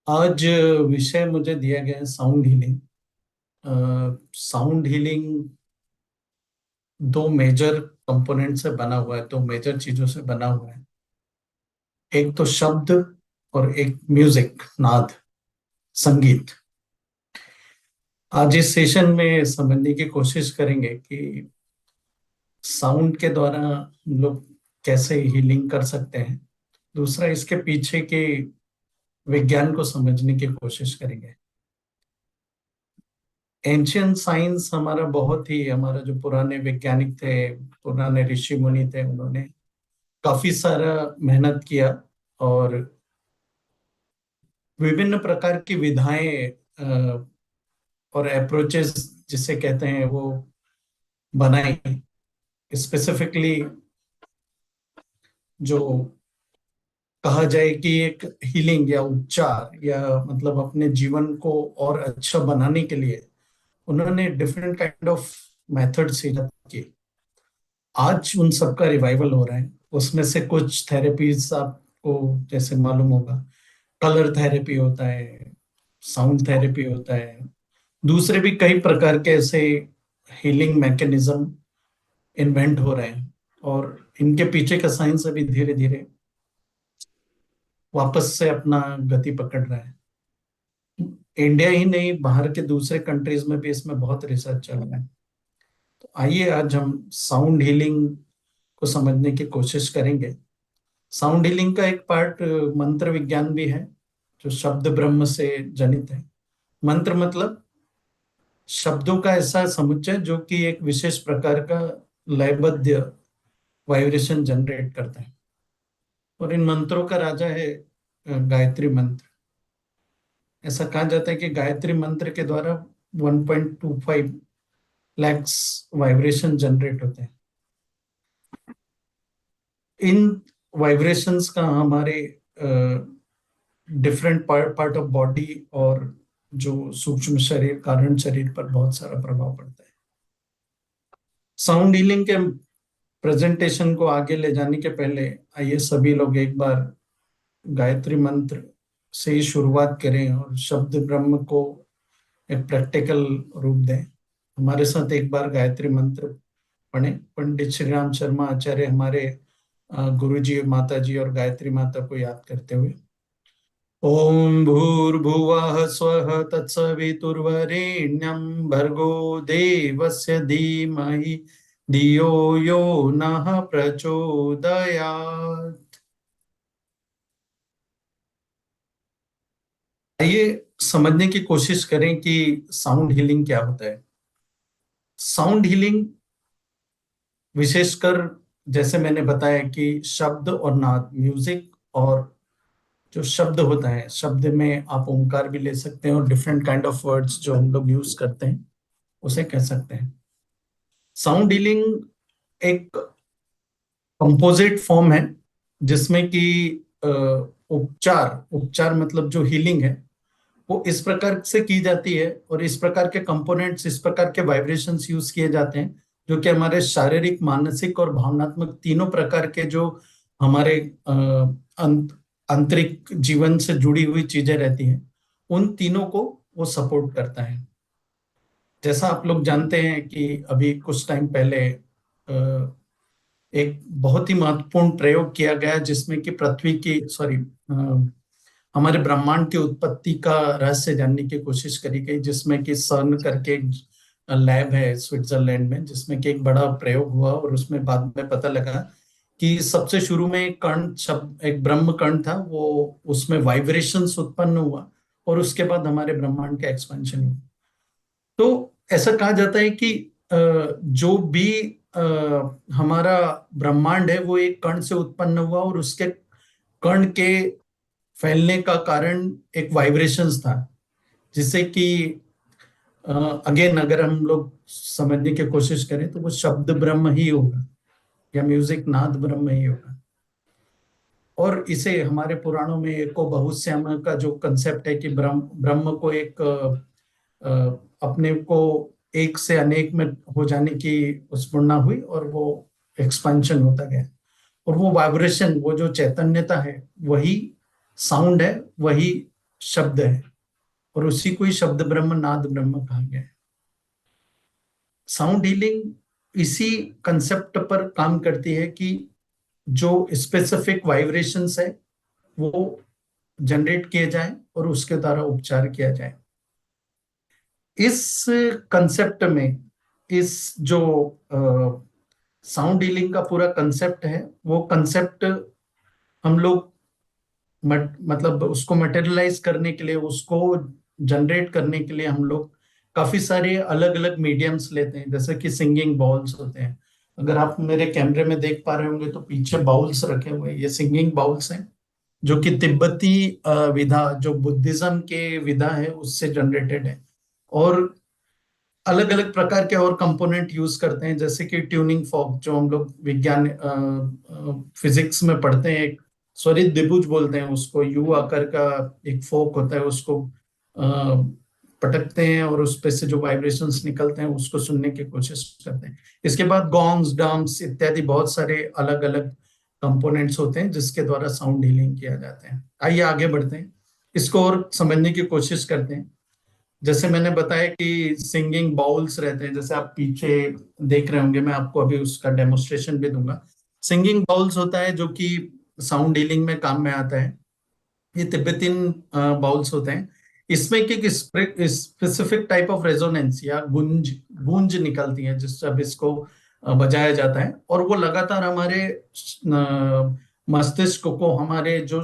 आज विषय मुझे दिया गया है साउंड हीलिंग। साउंड हीलिंग दो मेजर कंपोनेंट से बना हुआ है, दो मेजर चीजों से बना हुआ है। एक तो शब्द और एक म्यूजिक, नाद, संगीत। आज इस सेशन में समझने की कोशिश करेंगे कि साउंड के द्वारा हम लोग कैसे हीलिंग कर सकते हैं। दूसरा, इसके पीछे के विज्ञान को समझने की कोशिश करेंगे। एंशियंट साइंस हमारा जो पुराने वैज्ञानिक थे, पुराने ऋषि मुनि थे, उन्होंने काफी सारा मेहनत किया और विभिन्न प्रकार की विधाएं और अप्रोचेस जिसे कहते हैं वो बनाई। स्पेसिफिकली जो कहा जाए कि एक हीलिंग या उपचार या मतलब अपने जीवन को और अच्छा बनाने के लिए उन्होंने डिफरेंट काइंड ऑफ मेथड्स इजाद किए। आज उन सबका रिवाइवल हो रहा है। उसमें से कुछ थेरेपीज आपको जैसे मालूम होगा, कलर थेरेपी होता है, साउंड थेरेपी होता है, दूसरे भी कई प्रकार के ऐसे हीलिंग मैकेनिज्म इन्वेंट हो रहे हैं और इनके पीछे का साइंस अभी धीरे धीरे वापस से अपना गति पकड़ रहा है। इंडिया ही नहीं, बाहर के दूसरे कंट्रीज में भी इसमें बहुत रिसर्च चल रहा है। तो आइए आज हम साउंड हीलिंग को समझने की कोशिश करेंगे। साउंड हीलिंग का एक पार्ट मंत्र विज्ञान भी है, जो शब्द ब्रह्म से जनित है। मंत्र मतलब शब्दों का ऐसा समुच्चय जो कि एक विशेष प्रकार का लयबद्ध वाइब्रेशन जनरेट करता है। और इन मंत्रों का राजा है गायत्री मंत्र। ऐसा कहा जाता है कि गायत्री मंत्र के द्वारा 1.25 लैक्स वाइब्रेशन जनरेट होते हैं। इन वाइब्रेशंस का हमारे डिफरेंट पार्ट ऑफ बॉडी और जो सूक्ष्म शरीर, कारण शरीर पर बहुत सारा प्रभाव पड़ता है। साउंड हीलिंग के प्रेजेंटेशन को आगे ले जाने के पहले आइए सभी लोग एक बार गायत्री मंत्र से ही शुरुआत करें और शब्द ब्रह्म को एक प्रैक्टिकल रूप दें। हमारे साथ एक बार गायत्री मंत्र पढ़ें। पंडित श्री राम शर्मा आचार्य हमारे गुरु जी, माता जी और गायत्री माता को याद करते हुए। ओम भूर्भुवः स्वः तत्सवितुर्वरेण्यं भर्गो देवस्य धीमहि धियो यो नः प्रचोदयात्। आइए समझने की कोशिश करें कि साउंड हीलिंग क्या होता है। साउंड हीलिंग विशेषकर, जैसे मैंने बताया कि शब्द और नाद, म्यूजिक, और जो शब्द होता है, शब्द में आप ओंकार भी ले सकते हैं और डिफरेंट काइंड ऑफ वर्ड्स जो हम लोग यूज करते हैं उसे कह सकते हैं। साउंड हीलिंग एक कंपोजिट फॉर्म है जिसमें कि अ, उपचार उपचार मतलब जो हीलिंग है वो इस प्रकार से की जाती है और इस प्रकार के कंपोनेंट्स, इस प्रकार के वाइब्रेशंस यूज किए जाते हैं जो कि हमारे शारीरिक, मानसिक और भावनात्मक तीनों प्रकार के जो हमारे आंतरिक जीवन से जुड़ी हुई चीजें रहती हैं, उन तीनों को वो सपोर्ट करता है। जैसा आप लोग जानते हैं कि अभी कुछ टाइम पहले एक बहुत ही महत्वपूर्ण प्रयोग किया गया जिसमें कि पृथ्वी की, सॉरी, हमारे ब्रह्मांड की उत्पत्ति का रहस्य जानने की कोशिश करी गई, जिसमें कि सर्न करके एक लैब है स्विट्जरलैंड में, जिसमें कि एक बड़ा प्रयोग हुआ और उसमें बाद में पता लगा कि सबसे शुरू में एक कण, शब्द, एक ब्रह्म कण था, वो उसमें वाइब्रेशंस उत्पन्न हुआ और उसके बाद हमारे ब्रह्मांड का एक्सपेंशन हुआ। तो ऐसा कहा जाता है कि जो भी हमारा ब्रह्मांड है वो एक कण से उत्पन्न हुआ और उसके कण के फैलने का कारण एक वाइब्रेशंस था, जिससे कि अगेन अगर हम लोग समझने की कोशिश करें तो वो शब्द ब्रह्म ही होगा या म्यूजिक, नाद ब्रह्म ही होगा। और इसे हमारे पुराणों में एको बहुश्याम का जो कंसेप्ट है कि ब्रह्म ब्रह्म को एक अपने को एक से अनेक में हो जाने की स्फुरना हुई और वो एक्सपेंशन होता गया और वो वाइब्रेशन, वो जो चैतन्यता है, वही साउंड है, वही शब्द है और उसी को ही शब्द ब्रह्म नाद ब्रह्म कहा गया है। साउंड हीलिंग इसी कंसेप्ट पर काम करती है कि जो स्पेसिफिक वाइब्रेशंस है वो जनरेट किए जाए और उसके द्वारा उपचार किया जाए। इस कंसेप्ट में इस जो साउंड हीलिंग का पूरा कंसेप्ट है वो कंसेप्ट हम लोग मतलब उसको मटेरियलाइज करने के लिए, उसको जनरेट करने के लिए हम लोग काफी सारे अलग अलग मीडियम्स लेते हैं, जैसे कि सिंगिंग बाउल्स होते हैं। अगर आप मेरे कैमरे में देख पा रहे होंगे तो पीछे बाउल्स रखे हुए हैं, ये सिंगिंग बाउल्स हैं जो कि तिब्बती विधा, जो बुद्धिज्म के विधा है उससे जनरेटेड है। और अलग अलग प्रकार के और कंपोनेंट यूज करते हैं, जैसे कि ट्यूनिंग फॉर्क जो हम लोग विज्ञान फिजिक्स में पढ़ते हैं, एक स्वरित द्विभुज बोलते हैं उसको, यू आकार का एक फोक होता है, उसको पटकते हैं और उस पे से जो वाइब्रेशंस निकलते हैं उसको सुनने की कोशिश करते हैं। इसके बाद गॉन्ग्स, ड्रम्स इत्यादि बहुत सारे अलग अलग कंपोनेंट्स होते हैं जिसके द्वारा साउंड हीलिंग किया जाता है। आइए आगे बढ़ते हैं, इसको और समझने की कोशिश करते हैं। जैसे मैंने बताया कि सिंगिंग बाउल्स रहते हैं, जैसे आप पीछे देख रहे होंगे, मैं आपको अभी उसका डेमोस्ट्रेशन भी दूंगा। सिंगिंग बाउल्स होता है जो कि साउंड हीलिंग में काम में आता है। ये तिब्बतीन बाउल्स होते हैं। इसमें एक स्पेसिफिक टाइप ऑफ रेजोनेंस या गूंज गूंज निकलती है जिस जब इसको बजाया जाता है, और वो लगातार हमारे मस्तिष्क को, हमारे जो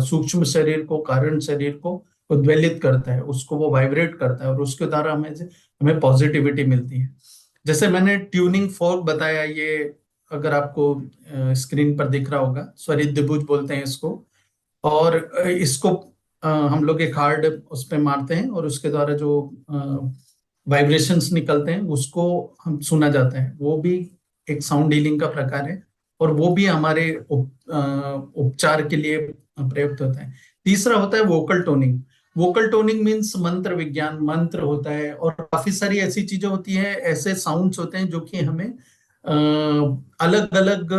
सूक्ष्म शरीर को, कारण शरीर को उद्वेलित करता है, उसको वो वाइब्रेट करता है और उसके द्वारा हमें हमें पॉजिटिविटी मिलती है। जैसे मैंने ट्यूनिंग फोर्क बताया, ये अगर आपको स्क्रीन पर दिख रहा होगा, स्वरित द्विभुज बोलते हैं इसको। और इसको हम लोग एक हार्ड उस पे मारते हैं और उसके द्वारा जो वाइब्रेशंस निकलते हैं उसको हम सुना जाता है, वो भी एक साउंड हीलिंग का प्रकार है और वो भी हमारे उपचार के लिए प्रयुक्त होता है। तीसरा होता है vocal toning. Vocal toning means मंत्र विज्ञान, मंत्र होता है और काफी सारी ऐसी चीजें होती हैं, ऐसे साउंड्स होते हैं जो कि हमें अलग अलग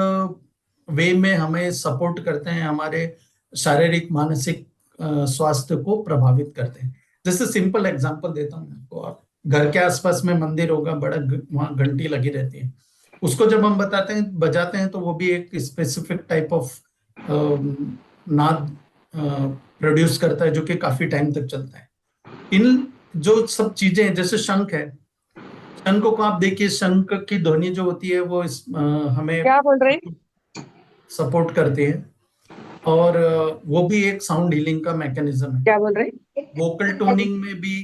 वे में हमें सपोर्ट करते हैं, हमारे शारीरिक मानसिक स्वास्थ्य को प्रभावित करते हैं। जैसे सिंपल एग्जांपल देता हूँ आपको, आप घर के आसपास में मंदिर होगा, बड़ा वहां घंटी लगी रहती है, उसको जब हम बताते हैं बजाते हैं तो वो भी एक स्पेसिफिक टाइप ऑफ नाद प्रोड्यूस करता है जो कि काफी टाइम तक चलता है। इन जो सब चीजें हैं, जैसे शंख है, शंख को आप देखिए, शंख की ध्वनि जो होती है वो हमें क्या बोल रही? सपोर्ट करती है और वो भी एक साउंड हीलिंग का मैकेनिज्म है। क्या बोल रही? वोकल टोनिंग में भी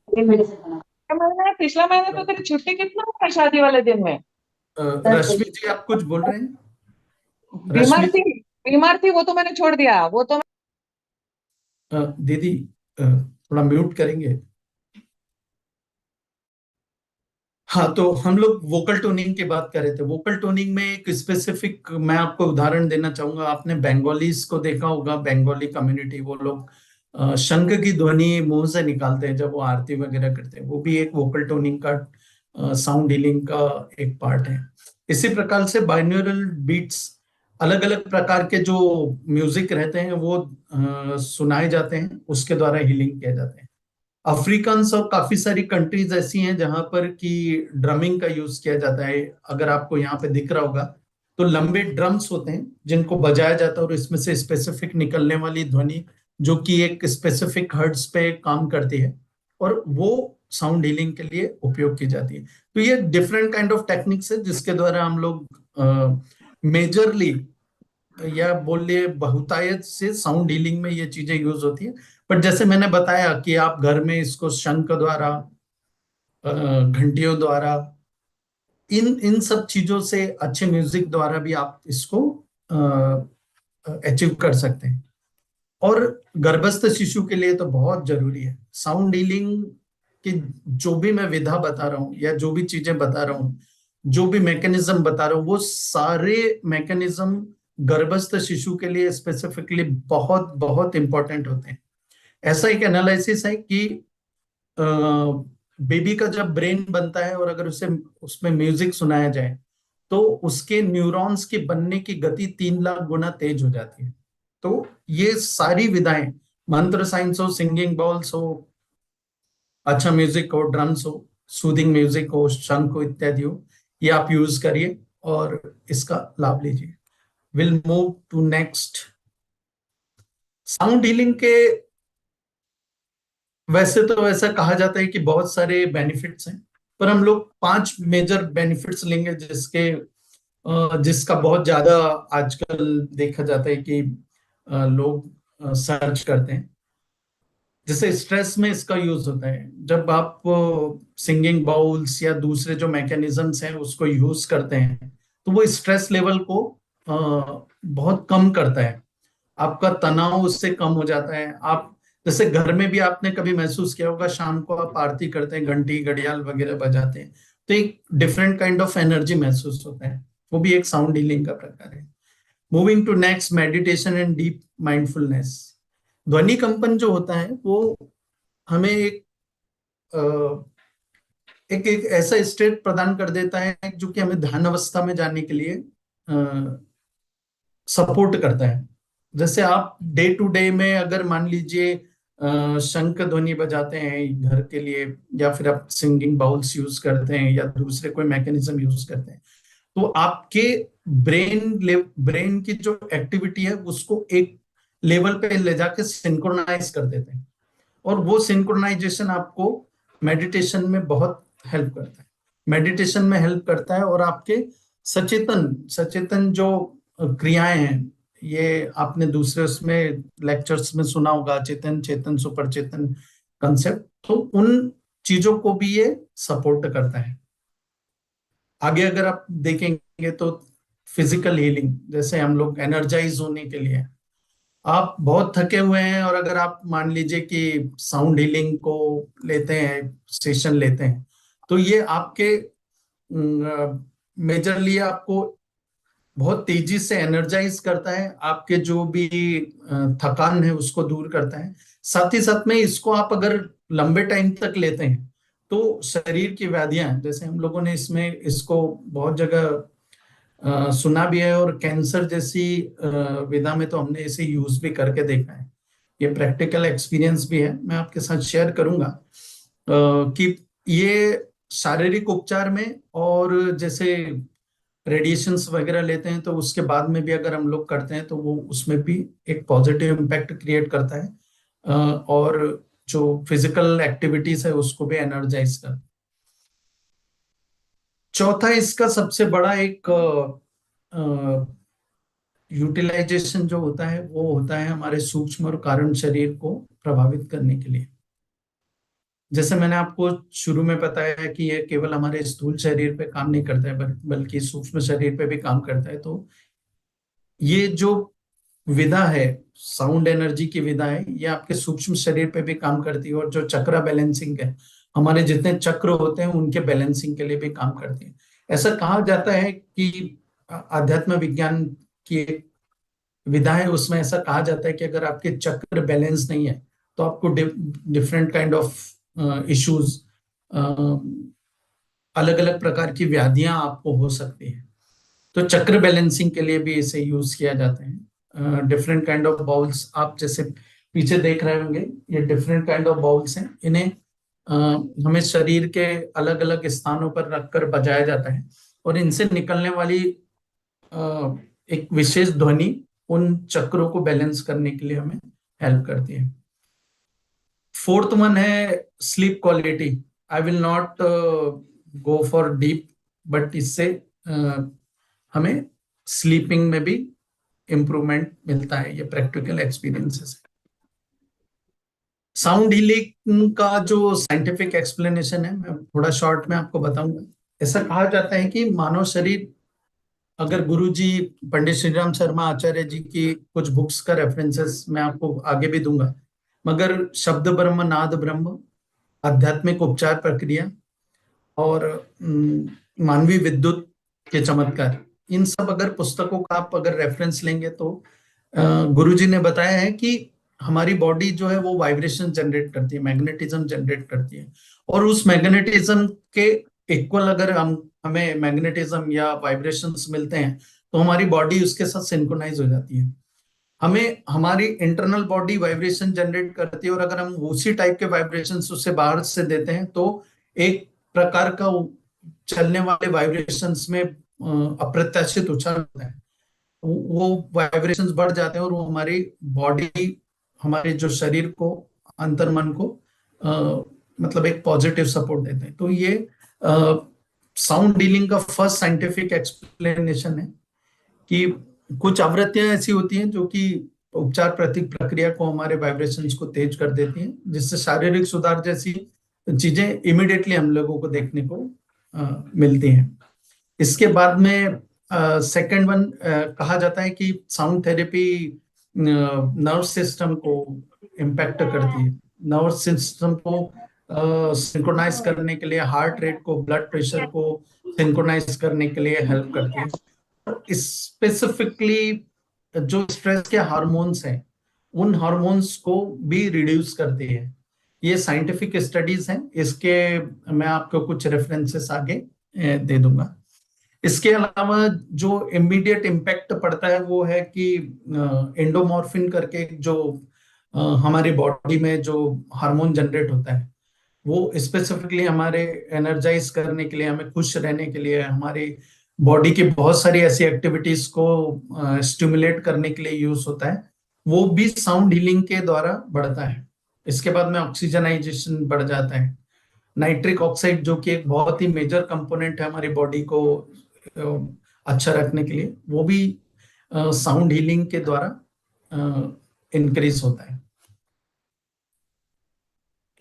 पिछला महीने तो तेरी छुट्टी कितना हुआ शादी वाले दिन में? रश्मि जी आप कुछ बोल रहे हैं? बीमार रश्मि थी। जी, बीमार थी, वो तो मैंने छोड़ दिया, वो तो। दीदी थोड़ा म्यूट करेंगे? हाँ, तो हम लोग वोकल टोनिंग की बात कर रहे थे। वोकल टोनिंग में एक स्पेसिफिक मैं आपको उदाहरण देना चाहूंगा। आपने बंगालीज को देखा होगा, बंगाली कम्युनिटी, वो लोग शंख की ध्वनि मुंह से निकालते हैं जब वो आरती वगैरह करते हैं, वो भी एक वोकल टोनिंग का साउंड हीलिंग का एक पार्ट है। इसी प्रकार से बाइनोरल बीट्स, अलग अलग प्रकार के जो म्यूजिक रहते हैं वो सुनाए जाते हैं, उसके द्वारा हीलिंग किया जाते हैं। अफ्रीकन्स और काफी सारी कंट्रीज ऐसी हैं जहां पर कि ड्रमिंग का यूज किया जाता है। अगर आपको यहाँ पे दिख रहा होगा तो लंबे ड्रम्स होते हैं जिनको बजाया जाता है और इसमें से स्पेसिफिक निकलने वाली ध्वनि जो कि एक स्पेसिफिक हर्ट्ज पे काम करती है और वो साउंड हीलिंग के लिए उपयोग की जाती है। तो ये डिफरेंट काइंड ऑफ टेक्निक्स है जिसके द्वारा हम लोग मेजरली या बोलिए बहुतायत से साउंड हीलिंग में ये चीजें यूज होती है। पर जैसे मैंने बताया कि आप घर में इसको शंख द्वारा, घंटियों द्वारा, इन इन सब चीजों से, अच्छे म्यूजिक द्वारा भी आप इसको अचीव कर सकते हैं। और गर्भस्थ शिशु के लिए तो बहुत जरूरी है साउंड हीलिंग की। जो भी मैं विधा बता रहा हूँ या जो भी चीजें बता रहा हूँ, जो भी मैकेनिज्म बता रहा हूँ, वो सारे मैकेनिज्म गर्भस्थ शिशु के लिए स्पेसिफिकली बहुत बहुत इंपॉर्टेंट होते हैं। ऐसा एक एनालिसिस है कि बेबी का जब ब्रेन बनता है और अगर उसे उसमें म्यूजिक सुनाया जाए तो उसके न्यूरॉन्स के बनने की गति 3 लाख गुना तेज हो जाती है। तो ये सारी विधाएं मंत्र साइंस हो, सिंगिंग बॉल्स हो, अच्छा म्यूजिक हो, ड्रम्स हो, सूदिंग म्यूजिक हो, शंख हो, इत्यादि हो, ये आप यूज करिए और इसका लाभ लीजिए। Will move to next. Sound healing के वैसे तो ऐसा कहा जाता है कि बहुत सारे बेनिफिट्स हैं, पर हम लोग 5 मेजर बेनिफिट्स लेंगे जिसका बहुत ज्यादा आजकल देखा जाता है कि लोग सर्च करते हैं। जैसे स्ट्रेस में इसका यूज होता है, जब आप सिंगिंग बाउल्स या दूसरे जो मैकेनिज्म्स हैं उसको यूज करते हैं तो वो स्ट्रेस लेवल को बहुत कम करता है, आपका तनाव उससे कम हो जाता है। आप जैसे घर में भी आपने कभी महसूस किया होगा, शाम को आप आरती करते हैं, घंटी घड़ियाल वगैरह बजाते हैं, तो एक डिफरेंट काइंड ऑफ एनर्जी महसूस होता है, वो भी एक साउंड हीलिंग का प्रकार है। Moving to next, meditation and deep mindfulness. ध्वनि कंपन जो होता है वो हमें एक ऐसा स्टेट प्रदान कर देता है जो कि हमें ध्यान अवस्था में जाने के लिए सपोर्ट करता है। जैसे आप डे टू डे में अगर मान लीजिए शंख ध्वनि बजाते हैं घर के लिए, या फिर आप सिंगिंग बाउल्स यूज करते हैं या दूसरे कोई मैकेनिज्म यूज करते हैं, तो आपके ब्रेन की जो एक्टिविटी है उसको एक लेवल पे ले जाके सिंक्रोनाइज कर देते हैं, और वो सिंक्रोनाइजेशन आपको मेडिटेशन में बहुत हेल्प करता है। मेडिटेशन में हेल्प करता है, और आपके सचेतन सचेतन जो क्रियाएं हैं, ये आपने दूसरे उसमें लेक्चर्स में सुना होगा, चेतन चेतन सुपर चेतन कंसेप्ट, तो उन चीजों को भी ये सपोर्ट करता है। आगे अगर आप देखेंगे तो फिजिकल हीलिंग, जैसे हम लोग एनर्जाइज होने के लिए, आप बहुत थके हुए हैं और अगर आप मान लीजिए कि साउंड हीलिंग को लेते हैं, सेशन लेते हैं, तो ये आपके मेजरली आपको बहुत तेजी से एनर्जाइज करता है, आपके जो भी थकान है उसको दूर करता है। साथ ही साथ में इसको आप अगर लंबे टाइम तक लेते हैं तो शरीर की व्याधियां, जैसे हम लोगों ने इसमें इसको बहुत जगह सुना भी है, और कैंसर जैसी विधा में तो हमने इसे यूज भी करके देखा है। ये प्रैक्टिकल एक्सपीरियंस भी है, मैं आपके साथ शेयर करूंगा कि ये शारीरिक उपचार में, और जैसे रेडिएशंस वगैरह लेते हैं तो उसके बाद में भी अगर हम लोग करते हैं तो वो उसमें भी एक पॉजिटिव इम्पैक्ट क्रिएट करता है, और जो फिजिकल एक्टिविटीज है उसको भी एनर्जाइज करता है। चौथा इसका सबसे बड़ा एक यूटिलाइजेशन जो होता है वो होता है हमारे सूक्ष्म और कारण शरीर को प्रभावित करने के लिए। जैसे मैंने आपको शुरू में बताया कि ये केवल हमारे स्थूल शरीर पे काम नहीं करता है, बल्कि सूक्ष्म शरीर पे भी काम करता है। तो ये जो विधा है, साउंड एनर्जी की विधा है, ये आपके सूक्ष्म शरीर पे भी काम करती है, और जो चक्र बैलेंसिंग है, हमारे जितने चक्र होते हैं उनके बैलेंसिंग के लिए भी काम करती है। ऐसा कहा जाता है कि अध्यात्म विज्ञान की एक विधा है, उसमें ऐसा कहा जाता है कि अगर आपके चक्र बैलेंस नहीं है तो आपको डिफरेंट काइंड ऑफ इश्यूज, अलग अलग प्रकार की व्याधियां आपको हो सकती है। तो चक्र बैलेंसिंग के लिए भी इसे यूज किया जाता है। डिफरेंट काइंड ऑफ बाउल्स आप जैसे पीछे देख रहे होंगे, ये डिफरेंट काइंड ऑफ बाउल्स हैं, इन्हें हमें शरीर के अलग अलग स्थानों पर रखकर बजाया जाता है, और इनसे निकलने वाली एक विशेष ध्वनि उन चक्रों को बैलेंस करने के लिए हमें हेल्प करती है। फोर्थ वन है sleep quality. I will not go for deep, but इससे हमें स्लीपिंग में भी इंप्रूवमेंट मिलता है, ये प्रैक्टिकल एक्सपीरियंसेस है। साउंड हीलिंग का जो साइंटिफिक एक्सप्लेनेशन है मैं थोड़ा शॉर्ट में आपको बताऊंगा। ऐसा कहा जाता है कि मानव शरीर, अगर गुरु जी पंडित श्री राम शर्मा आचार्य जी की कुछ बुक्स का रेफरेंसेस मैं आपको आगे भी दूंगा, मगर शब्द ब्रह्म, नाद ब्रह्म, आध्यात्मिक उपचार प्रक्रिया, और मानवीय विद्युत के चमत्कार, इन सब अगर पुस्तकों का आप अगर रेफरेंस लेंगे तो गुरुजी ने बताया है कि हमारी बॉडी जो है वो वाइब्रेशन जनरेट करती है, मैग्नेटिज्म जनरेट करती है, और उस मैग्नेटिज्म के इक्वल अगर हमें मैग्नेटिज्म या वाइब्रेशंस मिलते हैं तो हमारी बॉडी उसके साथ सिंक्रोनाइज हो जाती है। हमें हमारी इंटरनल बॉडी वाइब्रेशन जनरेट करती है, और अगर हम उसी टाइप के वाइब्रेशन उससे बाहर से देते हैं तो एक प्रकार का चलने वाले वाइब्रेशंस में अप्रत्याशित उछाल होता है। वो वाइब्रेशंस बढ़ जाते हैं और वो हमारी बॉडी, हमारे जो शरीर को, अंतर्मन को मतलब एक पॉजिटिव सपोर्ट देते हैं। तो ये साउंड हीलिंग का फर्स्ट साइंटिफिक एक्सप्लेनेशन है कि कुछ आवृत्तियां ऐसी होती हैं जो कि उपचार प्रति प्रक्रिया को, हमारे वाइब्रेशंस को तेज कर देती हैं, जिससे शारीरिक सुधार जैसी चीजें इमिडिएटली हम लोगों को देखने को मिलती हैं। इसके बाद में सेकंड वन कहा जाता है कि साउंड थेरेपी नर्व सिस्टम को इम्पैक्ट करती है। नर्व सिस्टम को सिंक्रोनाइज करने के लिए, हार्ट रेट को, ब्लड प्रेशर को सिंक्रोनाइज करने के लिए हेल्प करती है। स्पेसिफिकली जो स्ट्रेस के हार्मोन्स हैं, उन हार्मोन्स को भी रिड्यूस करती है। ये साइंटिफिक स्टडीज हैं, इसके मैं आपको कुछ रेफरेंसेस आगे दे दूंगा। इसके अलावा जो इमीडिएट इम्पैक्ट पड़ता है वो है कि एंडोमॉर्फिन करके जो हमारी बॉडी में जो हार्मोन जनरेट होता है, वो स्पेसिफिकली हमारे एनर्जाइज करने के लिए, हमें खुश रहने के लिए, हमारी बॉडी की बहुत सारी ऐसी एक्टिविटीज को स्टिमुलेट करने के लिए यूज होता है। वो भी साउंड हीलिंग के द्वारा बढ़ता है। इसके बाद में ऑक्सीजनाइजेशन बढ़ जाता है। नाइट्रिक ऑक्साइड जो कि एक बहुत ही मेजर कंपोनेंट है हमारी बॉडी को अच्छा रखने के लिए, वो भी साउंड हीलिंग के द्वारा इंक्रीज होता है।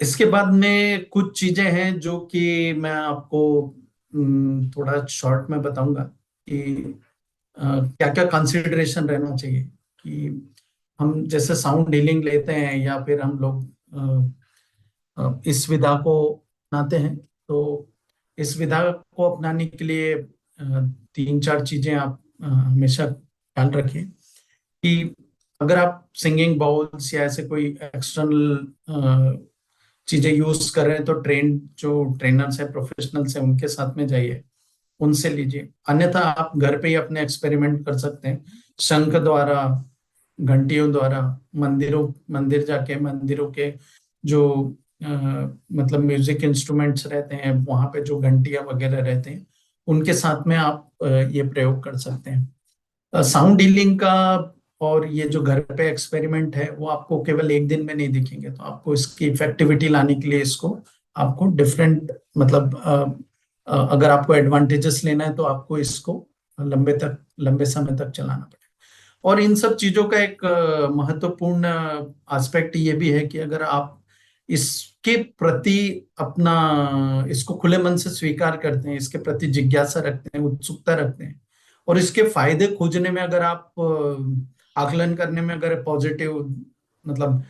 इसके बाद में कुछ चीजें हैं जो कि मैं आपको थोड़ा शॉर्ट में बताऊंगा कि क्या क्या कंसिडरेशन रहना चाहिए कि हम जैसे साउंड हीलिंग लेते हैं या फिर हम लोग इस विधा को अपनाते हैं। तो इस विधा को अपनाने के लिए 3-4 चीजें आप हमेशा ख्याल रखें कि अगर आप सिंगिंग बाउल्स या ऐसे कोई एक्सटर्नल चीजें यूज कर रहे हैं तो जो ट्रेनर्स है, प्रोफेशनल्स है, उनके साथ में जाइए, उनसे लीजिए। अन्यथा आप घर पे ही अपने एक्सपेरिमेंट कर सकते हैं, शंख द्वारा, घंटियों द्वारा, मंदिर जाके मंदिरों के जो मतलब म्यूजिक इंस्ट्रूमेंट्स रहते हैं, वहां पे जो घंटियां वगैरह रहते हैं, उनके साथ में आप ये प्रयोग कर सकते हैं। साउंड हीलिंग का और ये जो घर पे एक्सपेरिमेंट है वो आपको केवल एक दिन में नहीं दिखेंगे, तो आपको इसकी इफेक्टिविटी लाने के लिए इसको आपको डिफरेंट मतलब अगर आपको एडवांटेजेस लेना है तो आपको इसको लंबे समय तक चलाना पड़ेगा। और इन सब चीजों का एक महत्वपूर्ण एस्पेक्ट ये भी है कि अगर आप इसके प्रति अपना इसको खुले मन से स्वीकार करते हैं, इसके प्रति जिज्ञासा रखते हैं, उत्सुकता रखते हैं, और इसके फायदे खोजने में अगर आप आकलन करने में अगर पॉजिटिव मतलब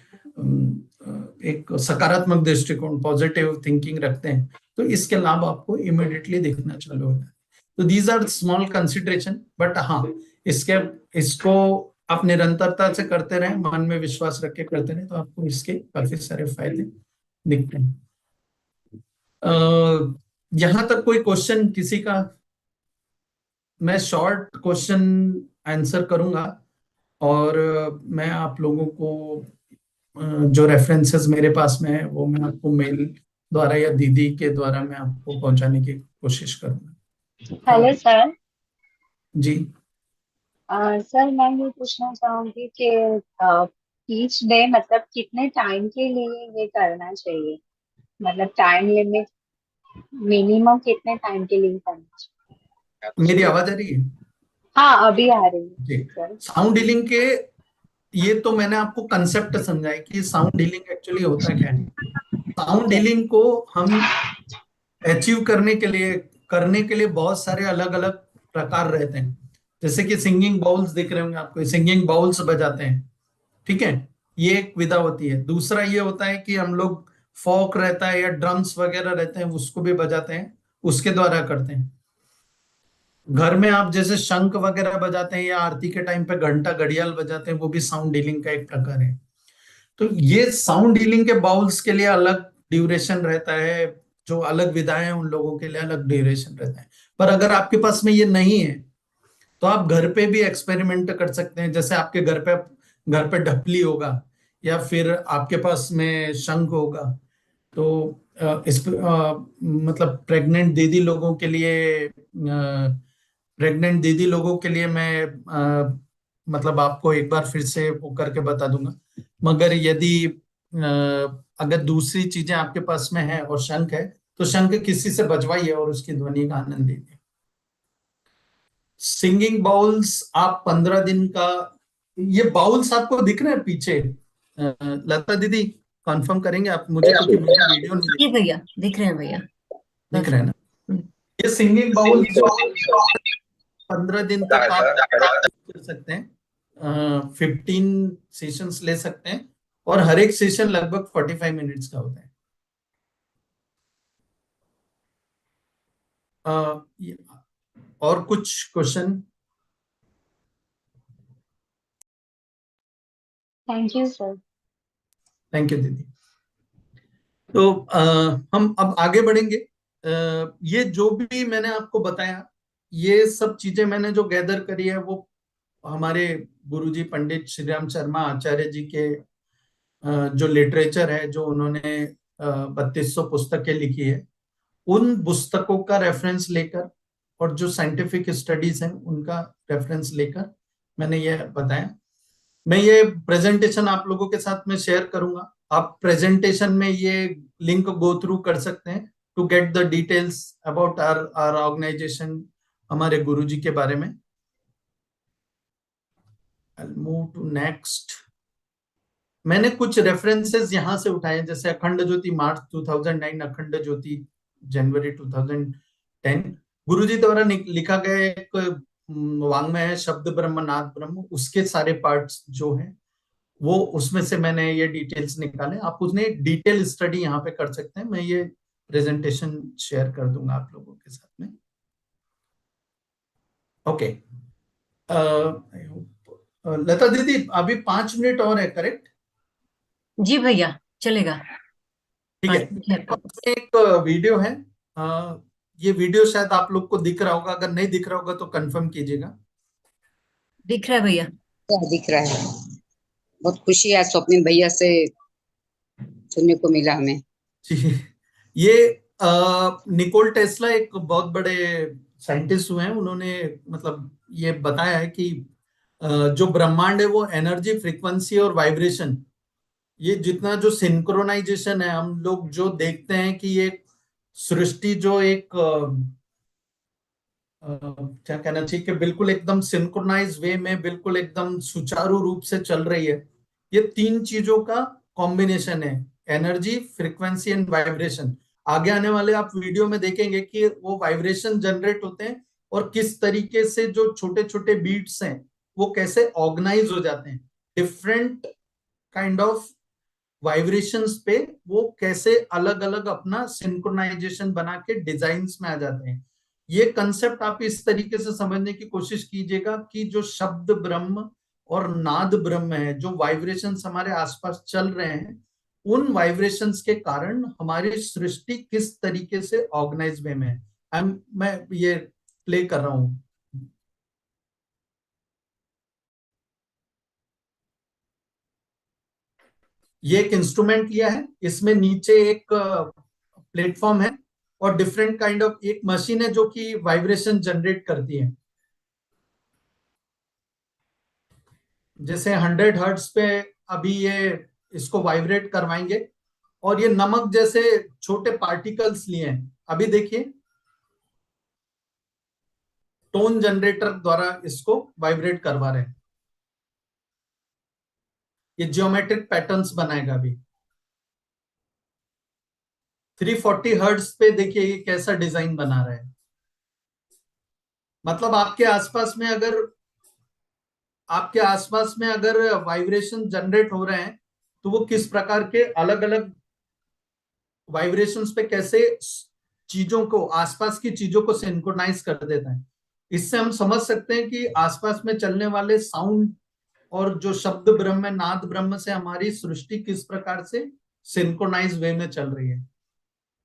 एक सकारात्मक दृष्टिकोण, पॉजिटिव थिंकिंग रखते हैं, तो इसके लाभ आपको इमिडिएटली दिखना चालू होता है। तो these are small consideration, but हाँ, इसको आप निरंतरता से करते रहें, मन में विश्वास रख के करते रहें, तो आपको इसके काफी सारे फायदे दिखते हैं। यहां तक कोई क्वेश्चन किसी का? मैं शॉर्ट क्वेश्चन आंसर करूंगा, और मैं आप लोगों को जो रेफरेंसेस मेरे पास में है वो मैं आपको मेल द्वारा या दीदी के द्वारा मैं आपको पहुंचाने की कोशिश करूंगा। Hello sir. जी सर मैं ये पूछना चाहूंगी कि ईच डे मतलब कितने टाइम के लिए ये करना चाहिए, मतलब टाइम लिमिट मिनिमम कितने टाइम के लिए करना चाहिए? मेरी आवाज आ रही है? हाँ अभी आ रही है जी, सर। साउंड हीलिंग के ये तो मैंने आपको कंसेप्ट समझाया कि साउंड हीलिंग एक्चुअली होता क्या है। साउंड हीलिंग को हम अचीव करने के लिए बहुत सारे अलग अलग प्रकार रहते हैं। जैसे कि सिंगिंग बाउल्स दिख रहे होंगे आपको, सिंगिंग बाउल्स बजाते हैं, ठीक है, ये एक विधा होती है। दूसरा ये होता है कि हम लोग फोक रहता है या ड्रम्स वगैरह रहते हैं, उसको भी बजाते हैं, उसके द्वारा करते हैं। घर में आप जैसे शंख वगैरह बजाते हैं या आरती के टाइम पे घंटा घड़ियाल बजाते हैं, वो भी साउंड हीलिंग का एक प्रकार है। तो ये साउंड हीलिंग के बाउल्स के लिए अलग ड्यूरेशन रहता है, जो अलग विधाएं हैं उन लोगों के लिए अलग ड्यूरेशन रहता है। पर अगर आपके पास में ये नहीं है तो आप घर पे भी एक्सपेरिमेंट कर सकते हैं। जैसे आपके घर पे घर पे ढपली होगा, या फिर आपके पास में शंख होगा। तो मतलब प्रेग्नेंट दीदी लोगों के लिए मैं मतलब आपको एक बार फिर से वो करके बता दूंगा। मगर यदि अगर दूसरी चीजें आपके पास में है और शंख है, तो शंख किसी से बजवाइए और उसकी ध्वनि का आनंद लीजिए। सिंगिंग बाउल्स आप 15 दिन का, ये बाउल्स आपको दिख रहे हैं पीछे? लता दीदी कंफर्म करेंगे आप मुझे, क्योंकि मुझे वीडियो नहीं जी भैया, दिख रहे हैं भैया। दिख रहे हैं ना। हम्म। ये सिंगिंग बाउल जो 15 दिन तक आप कर सकते हैं, 15 सेशंस ले सकते हैं, और हर एक सेशन लगभग 45 मिनट्स का होता है। और कुछ question? Thank you sir. Thank you दीदी। तो हम अब आगे बढ़ेंगे। ये जो भी मैंने आपको बताया, ये सब चीजें मैंने जो गैदर करी है, वो हमारे गुरुजी पंडित श्री राम शर्मा आचार्य जी के जो लिटरेचर है, जो उन्होंने 3200 पुस्तकें लिखी है, उन पुस्तकों का रेफरेंस लेकर, और जो साइंटिफिक स्टडीज हैं उनका रेफरेंस लेकर मैंने ये बताया। मैं ये प्रेजेंटेशन आप लोगों के साथ में शेयर करूंगा। आप प्रेजेंटेशन में ये लिंक गो थ्रू कर सकते हैं to get the details about our organisation, हमारे गुरुजी के बारे में। I'll move to next। मैंने कुछ रेफरेंसेस यहां से उठाए, जैसे अखंड ज्योति मार्च 2009, अखंड ज्योति जनवरी 2010। गुरुजी द्वारा लिखा गया एक वाङ्मय है शब्द ब्रह्म नाद ब्रह्म, उसके सारे पार्ट्स जो हैं वो, उसमें से मैंने ये डिटेल्स निकाले। आप उसने डिटेल स्टडी यहाँ पे कर सकते हैं। मैं ये प्रेजेंटेशन शेयर कर दूंगा आप लोगों के साथ में। ओके। लता दीदी अभी 5 मिनट और है, करेक्ट? जी भैया, चलेगा। ठीक है। एक वीडियो है, ये वीडियो शायद आप लोग को दिख रहा होगा, अगर नहीं दिख रहा होगा तो कंफर्म कीजिएगा। दिख रहा है भैया। दिख रहा है। बहुत खुशी है स्वप्निल भैया से सुनने को मिला हमें। ये निकोल टेस्ला एक बहुत बड़े साइंटिस्ट हुए हैं। उन्होंने मतलब ये बताया है कि जो ब्रह्मांड है वो एनर्जी, फ्रीक्वेंसी और वाइब्रेशन, ये जितना जो सिंक्रोनाइजेशन है, हम लोग जो देखते हैं कि ये सृष्टि जो एक क्या कहना चाहिए कि बिल्कुल एकदम सिंक्रोनाइज वे में, बिल्कुल एकदम सुचारू रूप से चल रही है। ये 3 चीजों का कॉम्बिनेशन है, एनर्जी, फ्रीक्वेंसी एंड वाइब्रेशन। आगे आने वाले आप वीडियो में देखेंगे कि वो वाइब्रेशन जनरेट होते हैं और किस तरीके से जो छोटे छोटे बीट्स हैं वो कैसे ऑर्गेनाइज हो जाते हैं, डिफरेंट काइंड ऑफ वाइब्रेशंस पे वो कैसे अलग अलग अपना सिंक्रोनाइजेशन बना के डिजाइन्स में आ जाते हैं। ये कंसेप्ट आप इस तरीके से समझने की कोशिश कीजिएगा कि जो शब्द ब्रह्म और नाद ब्रह्म है, जो वाइब्रेशंस हमारे आसपास चल रहे हैं, उन वाइब्रेशंस के कारण हमारी सृष्टि किस तरीके से ऑर्गेनाइज वे में है। मैं ये प्ले कर रहा हूं। ये एक इंस्ट्रूमेंट लिया है, इसमें नीचे एक प्लेटफॉर्म है और डिफरेंट काइंड ऑफ एक मशीन है जो कि वाइब्रेशन जनरेट करती है। जैसे 100 हर्ट्ज पे अभी ये इसको वाइब्रेट करवाएंगे, और ये नमक जैसे छोटे पार्टिकल्स लिए हैं। अभी देखिए टोन जनरेटर द्वारा इसको वाइब्रेट करवा रहे हैं। ये जियोमेट्रिक पैटर्न्स बनाएगा। अभी 340 हर्ट्ज पे देखिए ये कैसा डिजाइन बना रहा है। मतलब आपके आसपास में अगर वाइब्रेशन जनरेट हो रहे हैं, तो वो किस प्रकार के अलग अलग वाइब्रेशंस पे कैसे चीजों को, आसपास की चीजों को सिंक्रोनाइज कर देता है। इससे हम समझ सकते हैं कि आसपास में चलने वाले साउंड और जो शब्द ब्रह्म है, नाद ब्रह्म से हमारी सृष्टि किस प्रकार से सिंक्रोनाइज वे में चल रही है।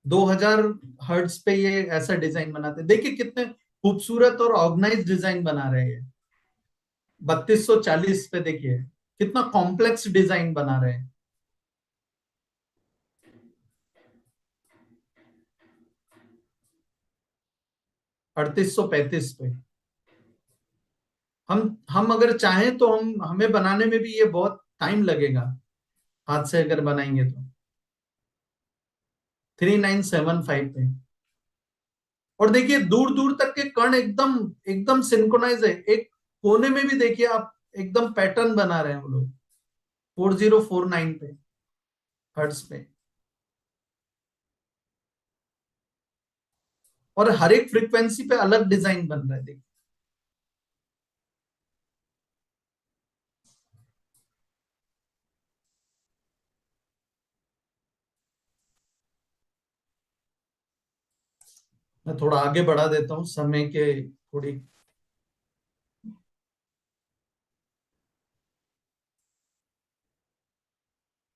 2000 हर्ट्ज पे ये ऐसा डिजाइन बनाते हैं। देखिए कितने खूबसूरत और ऑर्गेनाइज डिजाइन बना रहे हैं। 3240 पे देखिए कितना कॉम्प्लेक्स डिजाइन बना रहे हैं। अड़तीस सौ पैंतीस पे हम अगर चाहें तो हमें बनाने में भी ये बहुत टाइम लगेगा, हाथ से अगर बनाएंगे तो। 3975 पे। और देखिए दूर दूर तक के कण एकदम एकदम सिंक्रोनाइज है। एक कोने में भी देखिए आप, एकदम पैटर्न बना रहे हैं वो लोग। 4049 पे हर्ट्ज पे। और हर एक फ्रीक्वेंसी पे अलग डिजाइन बन रहा है देखिए। मैं थोड़ा आगे बढ़ा देता हूँ समय के थोड़ी।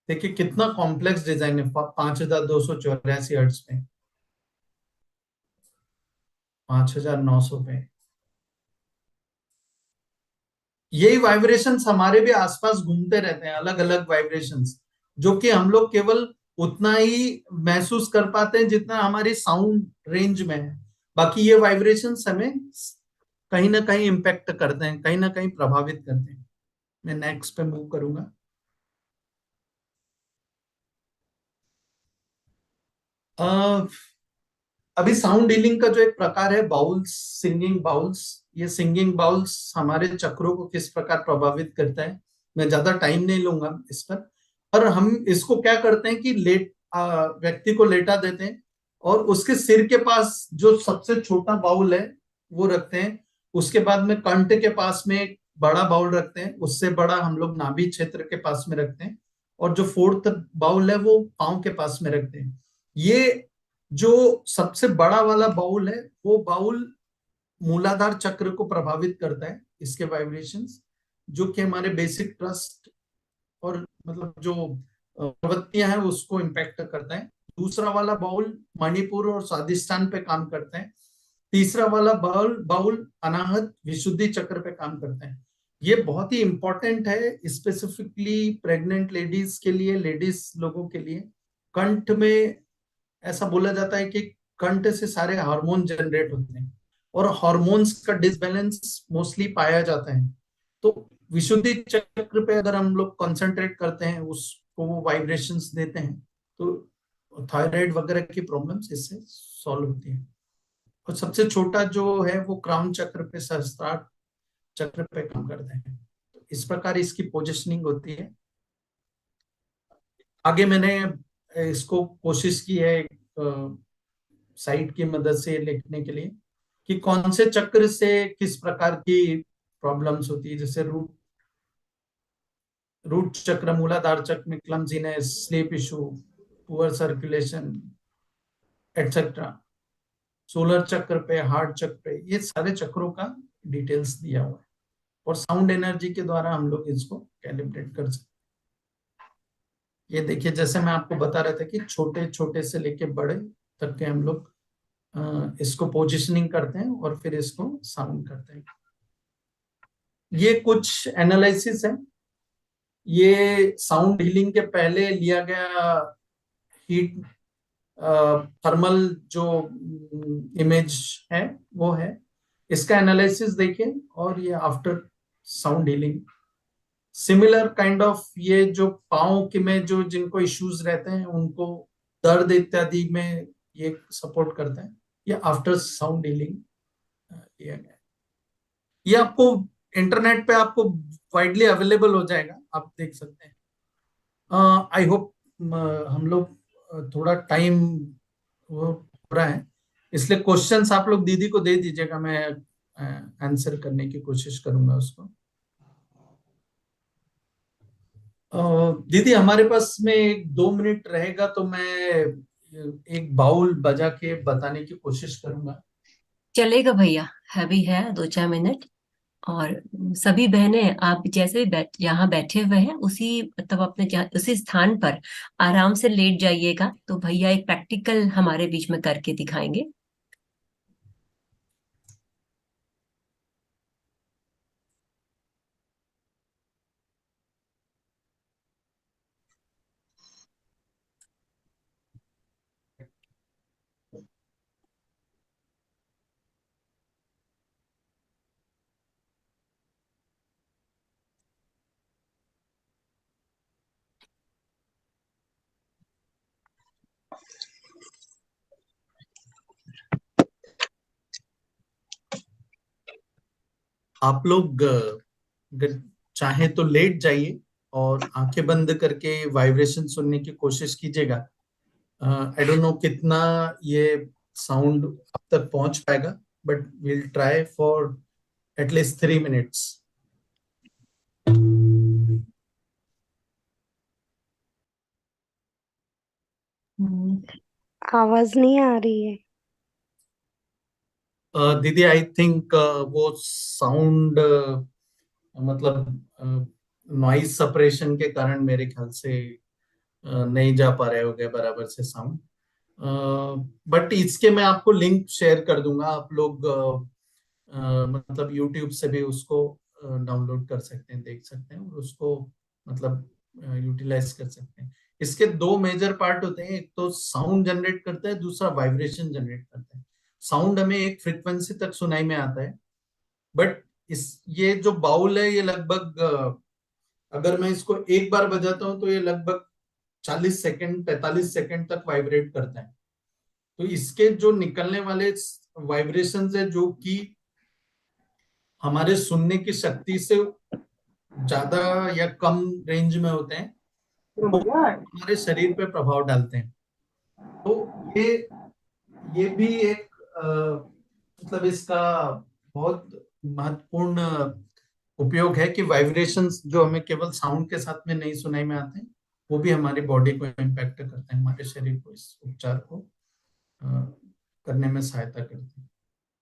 देखिए कितना कॉम्प्लेक्स डिजाइन है। 5284 हर्ट्ज पे, 5900 पे। यही वाइब्रेशंस हमारे भी आसपास घूमते रहते हैं, अलग अलग वाइब्रेशंस, जो कि हम लोग केवल उतना ही महसूस कर पाते हैं जितना हमारी साउंड रेंज में है। बाकी ये वाइब्रेशंस हमें कहीं ना कहीं इम्पेक्ट करते हैं, कहीं ना कहीं प्रभावित करते हैं। मैं नेक्स्ट पे मूव करूंगा। अ, अभी साउंड हीलिंग का जो एक प्रकार है बाउल्स, सिंगिंग बाउल्स। ये सिंगिंग बाउल्स हमारे चक्रों को किस प्रकार प्रभावित करता है, मैं ज्यादा टाइम नहीं लूंगा इस पर हम इसको क्या करते हैं कि व्यक्ति को लेटा देते हैं और उसके सिर के पास जो सबसे छोटा बाउल है वो रखते हैं। उसके बाद में कंठ के पास में एक बड़ा बाउल रखते हैं, उससे बड़ा हम लोग नाभि क्षेत्र के पास में रखते हैं, और जो फोर्थ बाउल है वो पाँव के पास में रखते हैं। ये जो सबसे बड़ा वाला बाउल है वो बाउल मूलाधार चक्र को प्रभावित करता है, इसके वाइब्रेशंस, जो कि हमारे बेसिक ट्रस्ट और मतलब जो प्रवृत्तियां हैं उसको इम्पैक्ट करता है। दूसरा वाला बाउल मणिपुर और स्वादिष्ठान पे काम करता है। तीसरा वाला बाउल बाउल अनाहत विशुद्धि चक्र पे काम करता है। ये बहुत ही इंपॉर्टेंट है, स्पेसिफिकली प्रेग्नेंट लेडीज के लिए, लेडीज लोगों के लिए। कंठ में ऐसा बोला जाता है कि कंठ से सारे हार्मोन जनरेट होते हैं और हार्मोन्स का डिसबैलेंस मोस्टली पाया जाता है। तो विशुद्धि चक्र पे अगर हम लोग कंसंट्रेट करते हैं, उसको वो वाइब्रेशंस देते हैं, तो थायराइड वगैरह की प्रॉब्लम्स इससे सॉल्व होती है। और सबसे छोटा जो है वो क्राउन चक्र पे, सहस्त्रार चक्र पे काम करते हैं। तो इस प्रकार इसकी पोजिशनिंग होती है। आगे मैंने इसको कोशिश की है साइट की मदद से लिखने के लिए कि कौन से चक्र से किस प्रकार की प्रॉब्लम्स होती है। जैसे रूट रूट चक्र, मूलाधार चक्र में clumsiness, sleep issue, poor circulation etcetera. Solar चक्र पे, हार्ट चक्र पे, ये सारे चक्रों का डिटेल्स दिया हुआ है और साउंड एनर्जी के द्वारा हम लोग इसको कैलिब्रेट कर सकते हैं। ये देखिए जैसे मैं आपको बता रहा था कि छोटे छोटे से लेके बड़े तक के हम लोग इसको पोजिशनिंग करते हैं और फिर इसको साउंड करते हैं। ये कुछ एनालिसिस है। ये साउंड हीलिंग के पहले लिया गया हीट थर्मल जो इमेज है वो है। इसका एनालिसिस देखिए। और ये after sound healing similar kind of, ये जो पाँव के में जो जिनको इश्यूज रहते हैं उनको दर्द इत्यादि में ये सपोर्ट करता है। ये आफ्टर साउंड हीलिंग लिया गया है। ये आपको इंटरनेट पे आपको वाइडली अवेलेबल हो जाएगा, आप देख सकते हैं। आई होप हम लोग थोड़ा टाइम वो हो रहा है, इसलिए क्वेश्चंस आप लोग दीदी को दे दीजिएगा, मैं आंसर करने की कोशिश करूंगा उसको। दीदी हमारे पास में 1-2 मिनट रहेगा तो मैं एक बाउल बजा के बताने की कोशिश करूंगा। चलेगा भैया, अभी है 2-4 मिनट। और सभी बहनें आप जैसे भी यहाँ बैठे हुए हैं उसी मतलब अपने उसी स्थान पर आराम से लेट जाइएगा, तो भैया एक प्रैक्टिकल हमारे बीच में करके दिखाएंगे। आप लोग अगर चाहे तो लेट जाइए और आंखें बंद करके वाइब्रेशन सुनने की कोशिश कीजिएगा। आई डोंट नो कितना ये साउंड अब तक पहुंच पाएगा, but will try for at least 3 minutes. आवाज नहीं आ रही है। दीदी आई थिंक वो साउंड मतलब नॉइज सपरेशन के कारण मेरे ख्याल से नहीं जा पा रहे होंगे बराबर से साउंड। बट इसके मैं आपको लिंक शेयर कर दूंगा, आप लोग मतलब यूट्यूब से भी उसको डाउनलोड कर सकते हैं, देख सकते हैं और उसको मतलब यूटिलाइज कर सकते हैं। इसके दो मेजर पार्ट होते हैं, एक तो साउंड जनरेट करता है, दूसरा वाइब्रेशन जनरेट करता है। साउंड हमें एक फ्रिक्वेंसी तक सुनाई में आता है, बट ये जो बाउल है ये लगभग अगर मैं इसको एक बार बजाता हूं तो ये लगभग 40 सेकंड 45 सेकंड तक वाइब्रेट करता है। तो इसके जो निकलने वाले वाइब्रेशन है जो कि हमारे सुनने की शक्ति से ज्यादा या कम रेंज में होते हैं, वो हमारे शरीर पे प्रभाव डालते हैं। तो ये भी एक मतलब इसका बहुत महत्वपूर्ण उपयोग है कि वाइब्रेशंस जो हमें केवल साउंड के साथ में नहीं सुनाई में आते हैं, वो भी हमारी बॉडी को इम्पैक्ट करते हैं, हमारे शरीर को इस उपचार को करने में सहायता करते हैं।